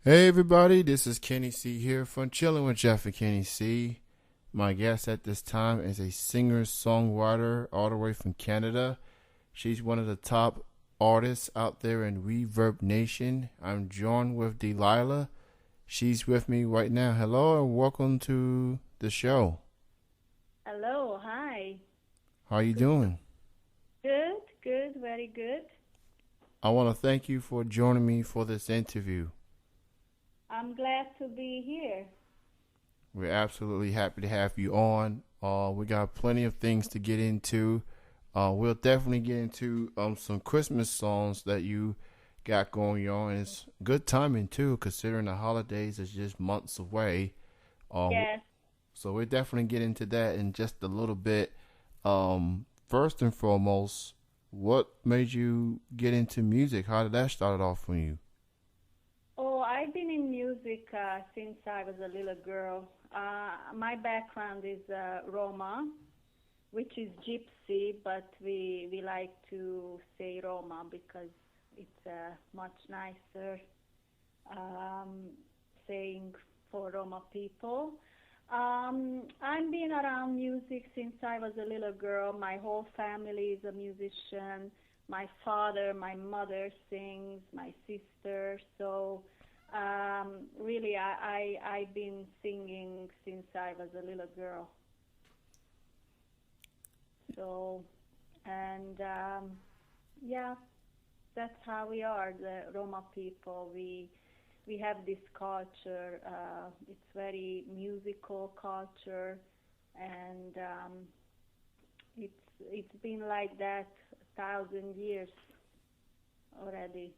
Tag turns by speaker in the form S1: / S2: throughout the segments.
S1: Hey everybody, this is Kenny C here from Chillin with Jeff and Kenny C. My guest at this time is a singer-songwriter all the way from Canada. She's one of the top artists out there in Reverb Nation. I'm joined with Delilah. She's with me right now. Hello and welcome to the show.
S2: Hello, hi.
S1: How you
S2: Good,
S1: doing?
S2: good, good, very good.
S1: I want to thank you for joining me for this interview.
S2: I'm glad to be here.
S1: We're absolutely happy to have you on. We got plenty of things to get into. We'll definitely get into some Christmas songs that you got going on. It's good timing too, considering the holidays is just months away. Uh,
S2: Yes.
S1: so we'll definitely get into that in just a little bit. First and foremost, what made you get into music? How did that start off for you?
S2: Oh, I've been in music since I was a little girl. My background is Roma, which is gypsy, but we like to say Roma because it's much nicer um, saying for Roma people. I've been around music since I was a little girl. My whole family is a musician. My father, my mother sings, my sister. So really, I've been singing since I was a little girl. So, and yeah, that's how we are, the Roma people. We have this culture. It's very musical culture, and it's been like that 1,000 years already.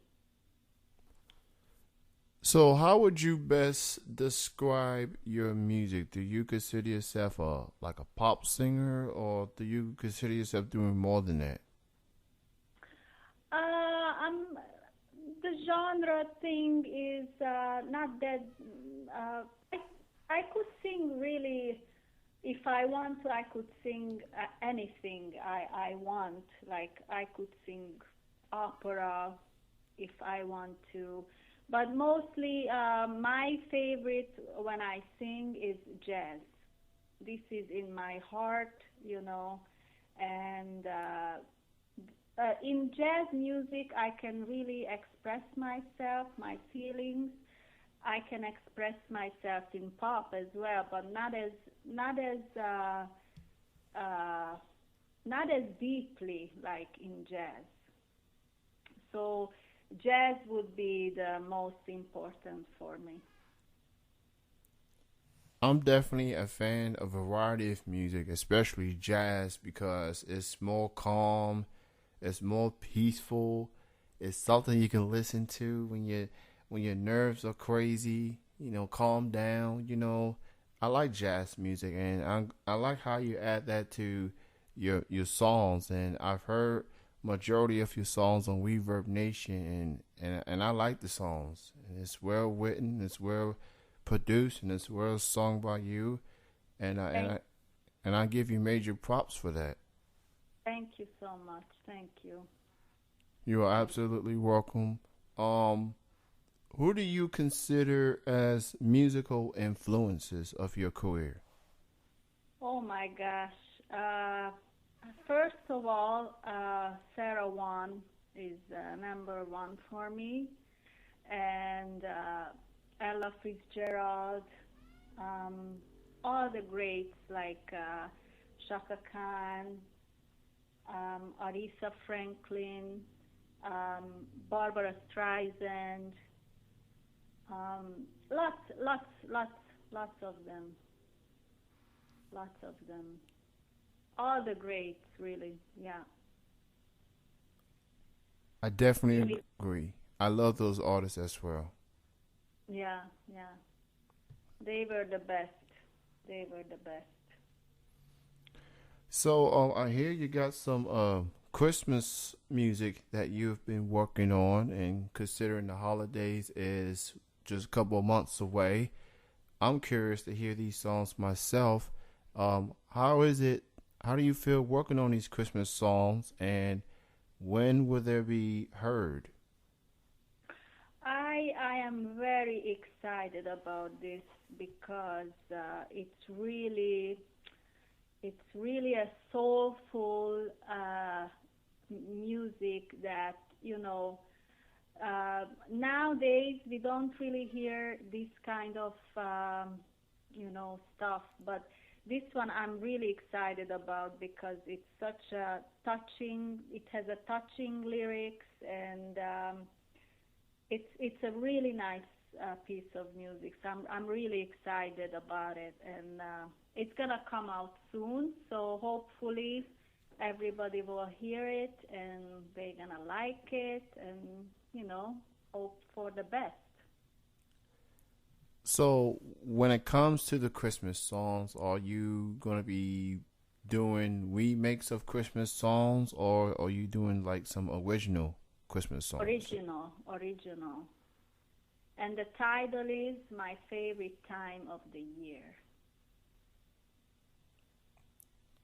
S1: So, how would you best describe your music? Do you consider yourself a pop singer, or do you consider yourself doing more than that?
S2: I'm the genre thing is not that. Uh, I I could sing really if I want to. I could sing anything I want. Like I could sing opera if I want to. But mostly, my favorite when I sing is jazz. This is in my heart, and in jazz music, I can really express myself, my feelings. I can express myself in pop as well, but not as uh, not as deeply like in jazz. So jazz would be the most important for me.
S1: I'm definitely a fan of a variety of music, especially jazz, because it's more calm, it's more peaceful, it's something you can listen to when your nerves are crazy. Calm down. I like jazz music, and I like how you add that to your songs. And I've heard majority of your songs on Reverb Nation, and I like the songs. And it's well written, it's well produced, and it's well sung by you. And I and
S2: Thank,
S1: I and I give you major props for that.
S2: thank you so much. Thank you.
S1: You are
S2: Thank.
S1: absolutely welcome. Um, who do you consider as musical influences of your career?
S2: Oh my gosh. Uh, First of all, Sarah One is number one for me, and Ella Fitzgerald, um, all the greats like Shaka Khan, Aretha Franklin, Barbara Streisand, lots, lots, lots, lots of them, lots of them. All the greats, really, yeah.
S1: I definitely
S2: Really,
S1: agree. I love those artists as well.
S2: yeah, yeah. They were the best. They were the best.
S1: So, I hear you got some Christmas music that you've been working on, and considering the holidays is just a couple of months away, I'm curious to hear these songs myself. How is it? How do you feel working on these Christmas songs, and when will they be heard?
S2: I am very excited about this because it's really a soulful music that nowadays we don't really hear this kind of stuff, but this one I'm really excited about because it's such a touching. It has a touching lyrics, and it's a really nice piece of music. So I'm really excited about it, and it's gonna come out soon. So hopefully everybody will hear it and they're gonna like it, and hope for the best.
S1: So when it comes to the Christmas songs, are you gonna be doing remakes of Christmas songs, or are you doing like some original Christmas songs?
S2: Original. And the title is My Favorite Time of the Year.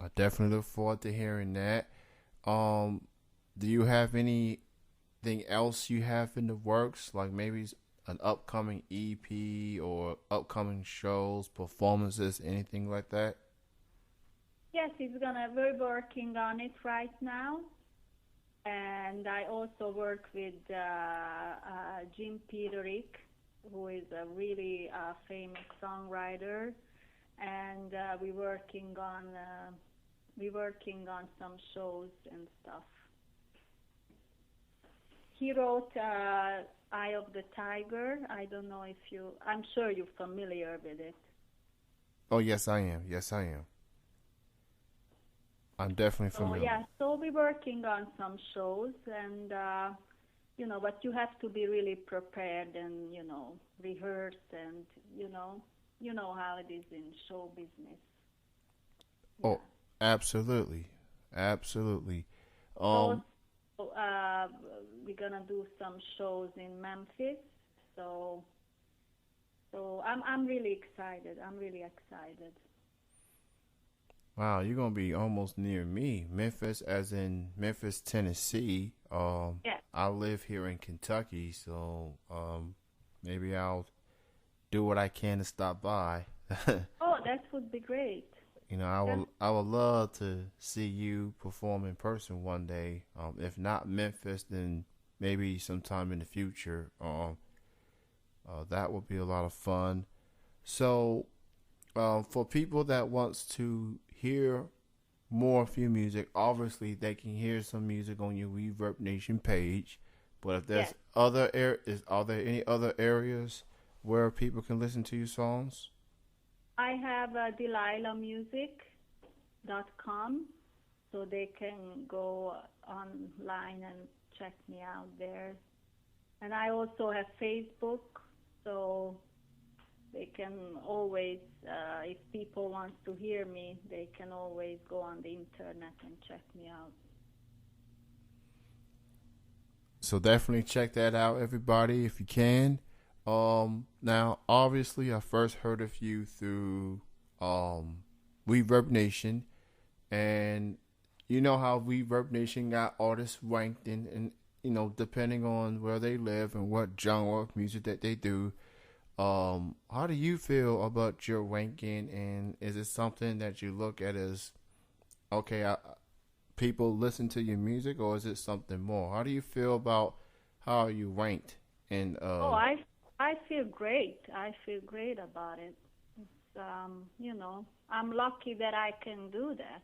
S1: I definitely look forward to hearing that. Um, do you have anything else you have in the works, like maybe an upcoming EP or upcoming shows, performances, anything like that?
S2: Yes, we're working on it right now. And I also work with Jim Peterick, who is a really famous songwriter, and we're working on some shows and stuff. He wrote "Eye of the Tiger." I don't know if I'm sure you're familiar with it.
S1: Oh, yes, I am. Yes, I am. I'm definitely
S2: So
S1: familiar.
S2: yeah, so we're working on some shows, and but you have to be really prepared and rehearse, and how it is in show business. Yeah.
S1: Oh, absolutely, absolutely.
S2: So
S1: Um,
S2: uh, we're gonna do some shows in Memphis. So I'm really excited. I'm really excited.
S1: wow, you're gonna be almost near me, Memphis, as in Memphis, Tennessee.
S2: Yeah.
S1: I live here in Kentucky, so maybe I'll do what I can to stop by.
S2: Oh, that would be great. That,
S1: I would love to see you perform in person one day. If not Memphis, then maybe sometime in the future. That would be a lot of fun. So, for people that wants to hear more of your music, obviously they can hear some music on your Reverb Nation page. But if
S2: yes.
S1: there's are there any other areas where people can listen to your songs?
S2: I have DelilahMusic.com, so they can go online and check me out there. And I also have Facebook, so they can always, if people want to hear me, they can always go on the internet and check me out.
S1: So definitely check that out, everybody, if you can. Now, obviously, I first heard of you through Reverb Nation, and you know how Reverb Nation got artists ranked in, depending on where they live and what genre of music that they do. How do you feel about your ranking, and is it something that you look at as okay? People listen to your music, or is it something more? How do you feel about how you ranked? And
S2: Oh, I feel great. I feel great about it. It's, I'm lucky that I can do that.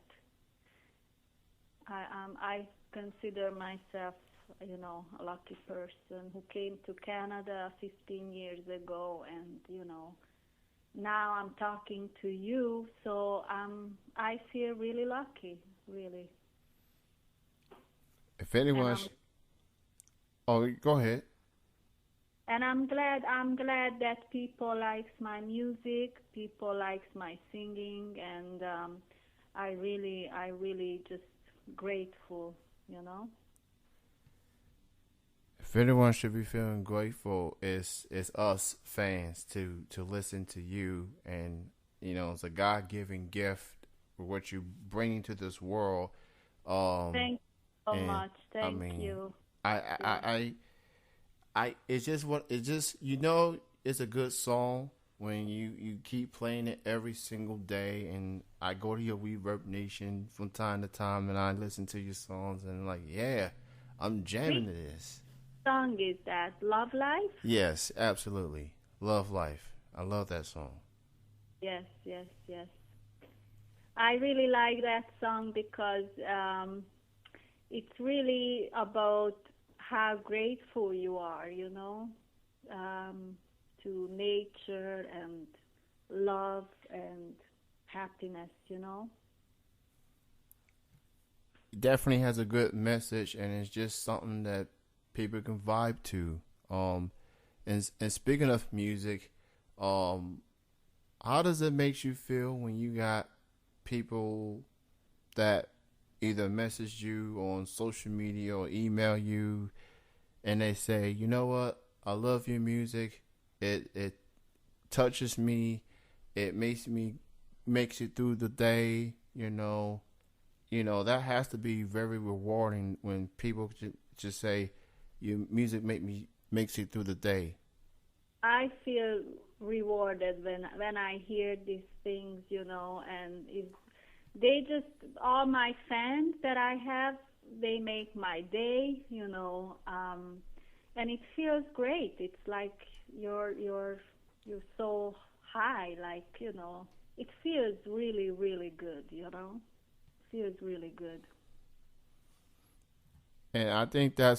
S2: I consider myself, a lucky person who came to Canada 15 years ago, and now I'm talking to you, so I feel really lucky, really.
S1: if
S2: And
S1: anyone,
S2: I'm
S1: oh, go ahead.
S2: and I'm glad that people likes my music, people likes my singing, and I really just grateful.
S1: If anyone should be feeling grateful, it's us fans to listen to you, and it's a God given gift for what you bring to this world. Um,
S2: Thank you so
S1: and
S2: much.
S1: I
S2: Thank
S1: mean,
S2: you.
S1: I I
S2: Yeah.
S1: I it's just what it just you know it's a good song when you keep playing it every single day. And I go to your Reverb Nation from time to time and I listen to your songs and like, yeah, I'm jamming
S2: Which
S1: to this.
S2: song is that? Love Life?
S1: Yes, absolutely. Love Life. I love that song.
S2: Yes, yes, yes. I really like that song because it's really about how grateful you are, um, to nature and love and happiness.
S1: It definitely has a good message and it's just something that people can vibe to. And speaking of music, um, how does it make you feel when you got people that either message you on social media or email you and they say, you know what, I love your music. It touches me. It makes it through the day. That has to be very rewarding when people just say your music makes it through the day.
S2: I feel rewarded when I hear these things, and they just all my fans that I have, they make my day, and it feels great. It's like you're so high, like, it feels really, really good. Feels really good.
S1: And I think that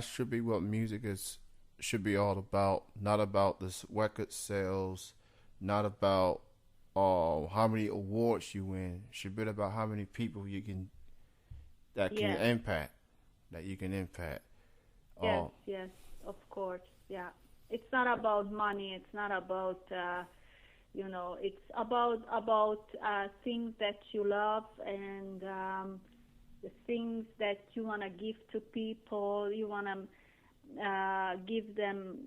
S1: should be what music is should be all about. Not about the record sales, not about how many awards you win. It should be about how many people that can
S2: Yes,
S1: impact that you can impact.
S2: yes,
S1: Uh,
S2: yes, of course. Yeah. It's not about money. It's not about it's about things that you love and the things that you want to give to people. You want to give them,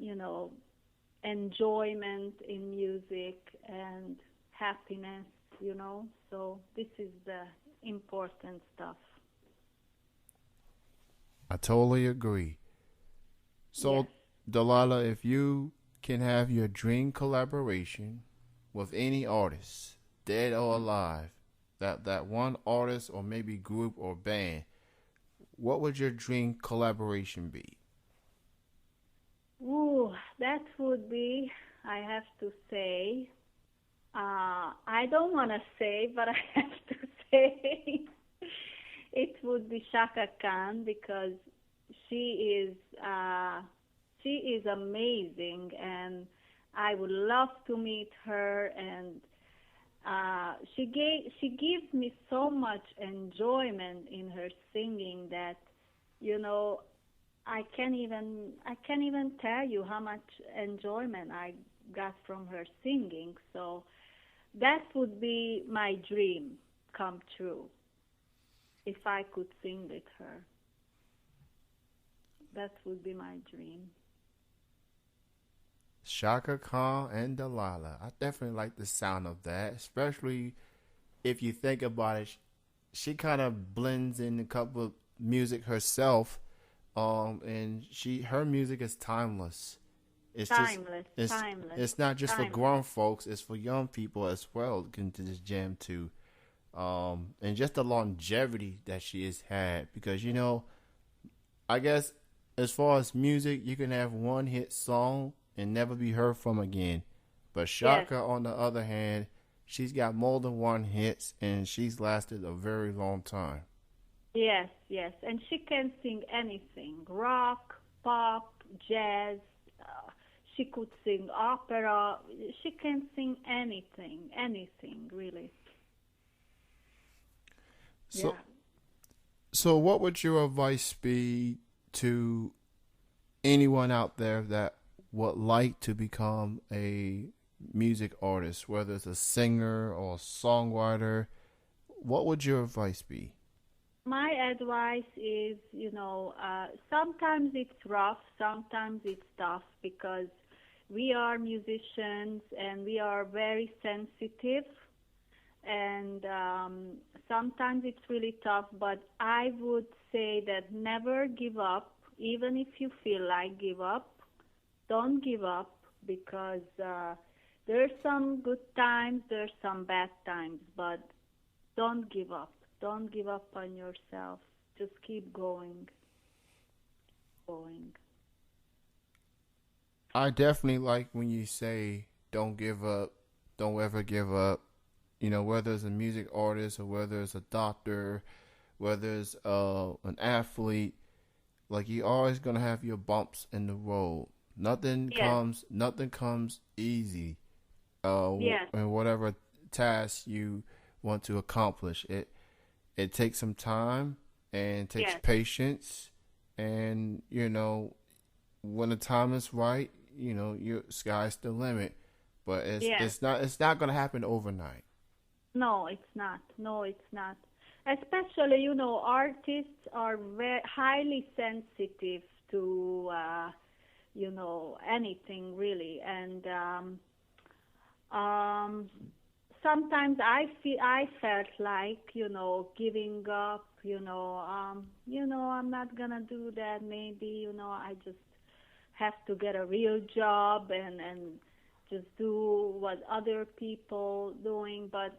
S2: enjoyment in music and happiness. So this is the important stuff.
S1: I totally agree.
S2: Yes.
S1: So, Delilah, if you can have your dream collaboration with any artist, dead or alive, that one artist or maybe group or band, what would your dream collaboration be?
S2: Ooh, that would be, I have to say, I don't want to say, but I have to say it would be Shaka Khan because she is uh, she is amazing, and I would love to meet her. And she gives me so much enjoyment in her singing that you know I can't even tell you how much enjoyment I got from her singing. So that would be my dream come true if I could sing with her. That would be my dream.
S1: Shaka Khan and Delilah. I definitely like the sound of that, especially if you think about it. She kind of blends in a couple of music herself, and her music is timeless. It's just
S2: Timeless,
S1: it's
S2: timeless,
S1: it's not just for
S2: timeless.
S1: grown folks. It's for young people as well. Can to just jam to, and just the longevity that she has had. Because I guess as far as music, you can have one hit song and never be heard from again. But
S2: Yes,
S1: Shaka, on the other hand, she's got more than one hits and she's lasted a very long time.
S2: yes, yes. And she can sing anything: rock, pop, jazz. Uh, she could sing opera. She can sing anything, anything really.
S1: So,
S2: Yeah.
S1: so what would your advice be to anyone out there that would like to become a music artist, whether it's a singer or a songwriter? What would your advice be?
S2: My advice is, sometimes it's rough, sometimes it's tough because we are musicians and we are very sensitive, and sometimes it's really tough, but I would say that never give up, even if you feel like give up. don't give up, because there's some good times, there's some bad times, but don't give up. Don't give up on yourself. Just keep going.
S1: I definitely like when you say don't give up, don't ever give up. You know, whether it's a music artist or whether it's a doctor, whether it's an athlete, like you're always gonna have your bumps in the road. Nothing comes easy. And whatever task you want to accomplish, it takes some time and takes patience, and you know, when the time is right, you know, your sky's the limit. But it's not gonna happen overnight.
S2: No, it's not. No, it's not. Especially, you know, artists are very highly sensitive to, you know, anything really, and sometimes I felt like, you know, giving up. I'm not gonna do that. Maybe, you know, I just have to get a real job and just do what other people doing, but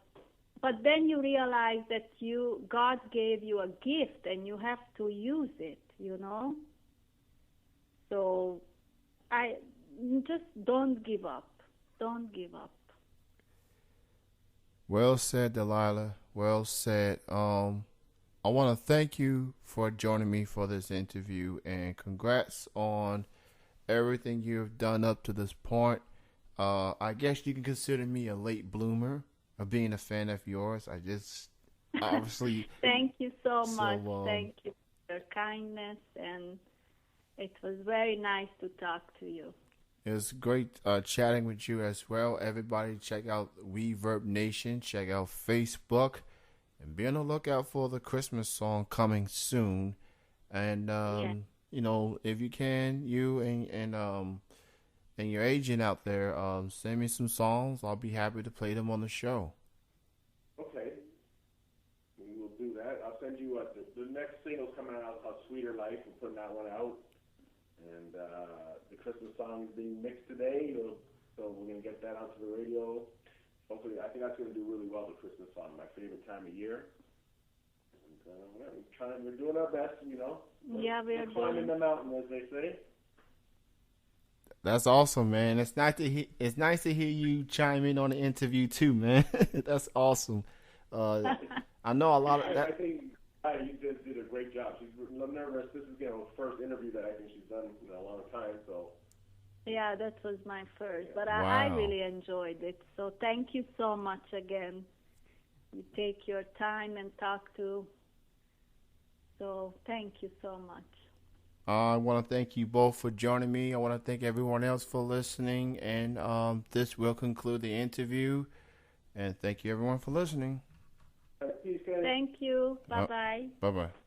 S2: then you realize that God gave you a gift and you have to use it, you know. So I just don't give up. Don't give up.
S1: Well said, Delilah. Well said. I want to thank you for joining me for this interview, and congrats on everything you've done up to this point. I guess you can consider me a late bloomer of being a fan of yours. I just obviously
S2: thank you so much. Thank you for your kindness, and it was very nice to talk to you.
S1: It was great chatting with you as well. Everybody check out Reverb Nation, check out Facebook, and be on the lookout for the Christmas song coming soon. And you know, if you can, you and your agent out there, send me some songs. I'll be happy to play them on the show.
S3: Okay, we will do that. I'll send you the next single's coming out called "Sweeter Life." We're putting that one out, and the Christmas song is being mixed today, so we're gonna get that onto the radio. Hopefully, I think that's gonna do really well. The Christmas song, my favorite time of year. And we're doing our best, you know. We're climbing the mountain, as they say.
S1: That's awesome, man. It's nice to hear you chime in on the interview too, man. That's awesome. I know a lot of that.
S3: I think you just did a great job. She's nervous. This is her first interview that I think she's done in a long time. So.
S2: Yeah, that was my first, but I really enjoyed it. So thank you so much again. You take your time and talk to. So thank you so much.
S1: I want to thank you both for joining me. I want to thank everyone else for listening. And this will conclude the interview. And thank you, everyone, for listening.
S3: Peace, guys.
S2: Thank you. Bye-bye.
S1: Bye-bye.